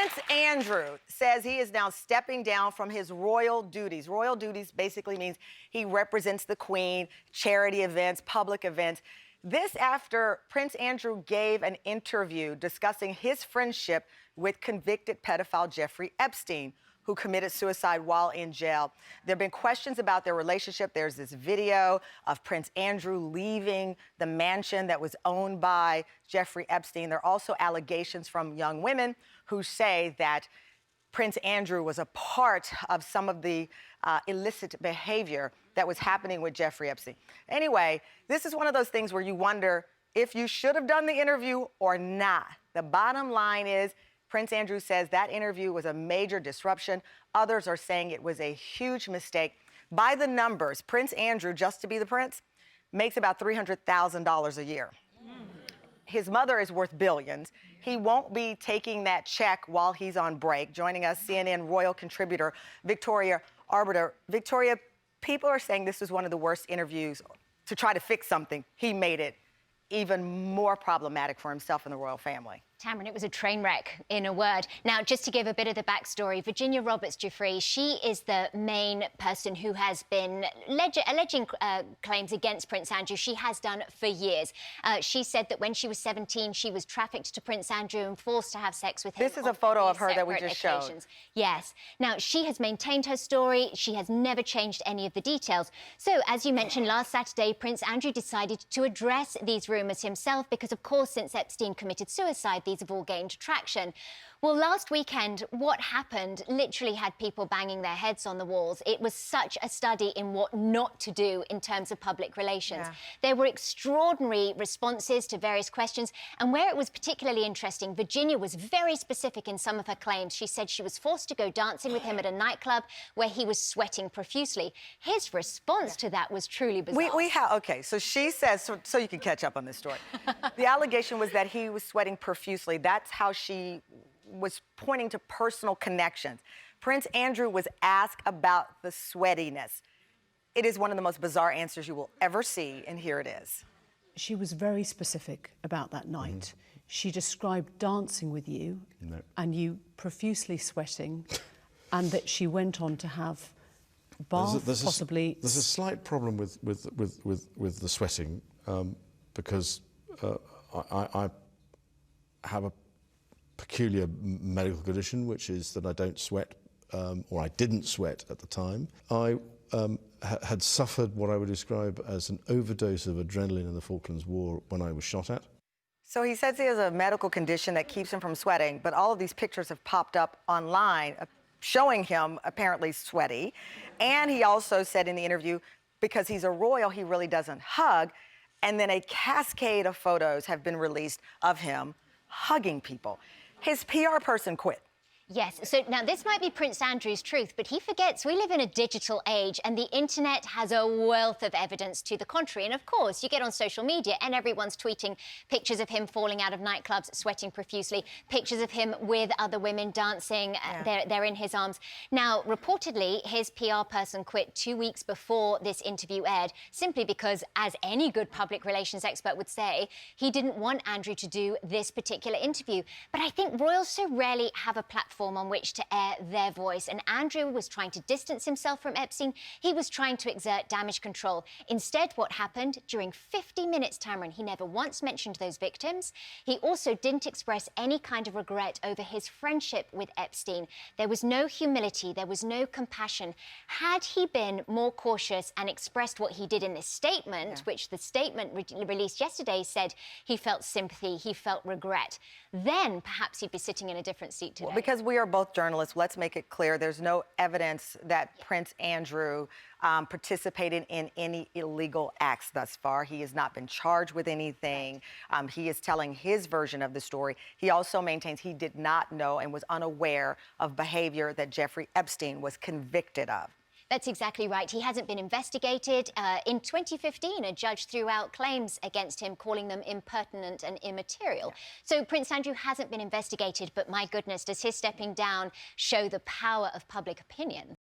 Prince Andrew says he is now stepping down from his royal duties. Royal duties basically means he represents the Queen, charity events, public events. This after Prince Andrew gave an interview discussing his friendship with convicted pedophile Jeffrey Epstein, who committed suicide while in jail. There have been questions about their relationship. There's this video of Prince Andrew leaving the mansion that was owned by Jeffrey Epstein. There are also allegations from young women who say that Prince Andrew was a part of some of the illicit behavior that was happening with Jeffrey Epstein. Anyway, this is one of those things where you wonder if you should have done the interview or not. The bottom line is, Prince Andrew says that interview was a major disruption. Others are saying it was a huge mistake. By the numbers, Prince Andrew, just to be the prince, makes about $300,000 a year. His mother is worth billions. He won't be taking that check while he's on break. Joining us, CNN royal contributor Victoria Arbiter. Victoria, people are saying this was one of the worst interviews to try to fix something. He made it even more problematic for himself and the royal family. Tamron, it was a train wreck, in a word. Now, just to give a bit of the backstory, Virginia Roberts-Giuffre, she is the main person who has been alleging claims against Prince Andrew. She has done for years. She said that when she was 17, she was trafficked to Prince Andrew and forced to have sex with him. This is a photo of her that we just showed. Yes. Now, she has maintained her story. She has never changed any of the details. So, as you mentioned, last Saturday, Prince Andrew decided to address these rumours himself because, of course, since Epstein committed suicide, these have all gained traction. Well, last weekend, what happened literally had people banging their heads on the walls. It was such a study in what not to do in terms of public relations. Yeah. There were extraordinary responses to various questions, and where it was particularly interesting, Virginia was very specific in some of her claims. She said she was forced to go dancing with him at a nightclub where he was sweating profusely. His response to that was truly bizarre. Okay, so she says, so you can catch up on this story. The allegation was that he was sweating profusely. That's how she was pointing to personal connections. Prince Andrew was asked about the sweatiness. It is one of the most bizarre answers you will ever see, and here it is. She was very specific about that night. She described dancing with you and you profusely sweating, and that she went on to have bath, possibly. There's a slight problem with the sweating because I have a peculiar medical condition, which is that I don't sweat, or I didn't sweat at the time. I had suffered what I would describe as an overdose of adrenaline in the Falklands War when I was shot at. So he says he has a medical condition that keeps him from sweating, but all of these pictures have popped up online showing him apparently sweaty. And he also said in the interview, because he's a royal, he really doesn't hug. And then a cascade of photos have been released of him hugging people. His PR person quit. Yes, so now this might be Prince Andrew's truth, but he forgets we live in a digital age and the internet has a wealth of evidence to the contrary. And of course, you get on social media and everyone's tweeting pictures of him falling out of nightclubs, sweating profusely, pictures of him with other women dancing, they're in his arms. Now, reportedly, his PR person quit 2 weeks before this interview aired, simply because, as any good public relations expert would say, he didn't want Andrew to do this particular interview. But I think royals so rarely have a platform on which to air their voice, and Andrew was trying to distance himself from Epstein. He was trying to exert damage control. Instead, what happened during 50 minutes, Tamron, he never once mentioned those victims. He also didn't express any kind of regret over his friendship with Epstein. There was no humility, there was no compassion. Had he been more cautious and expressed what he did in this statement, which the statement released yesterday said he felt sympathy, he felt regret, then perhaps he'd be sitting in a different seat today. Well, because we are both journalists, let's make it clear there's no evidence that Prince Andrew participated in any illegal acts thus far. He has not been charged with anything. He is telling his version of the story. He also maintains he did not know and was unaware of behavior that Jeffrey Epstein was convicted of. That's exactly right. He hasn't been investigated. In 2015, a judge threw out claims against him, calling them impertinent and immaterial. So Prince Andrew hasn't been investigated, but my goodness, does his stepping down show the power of public opinion?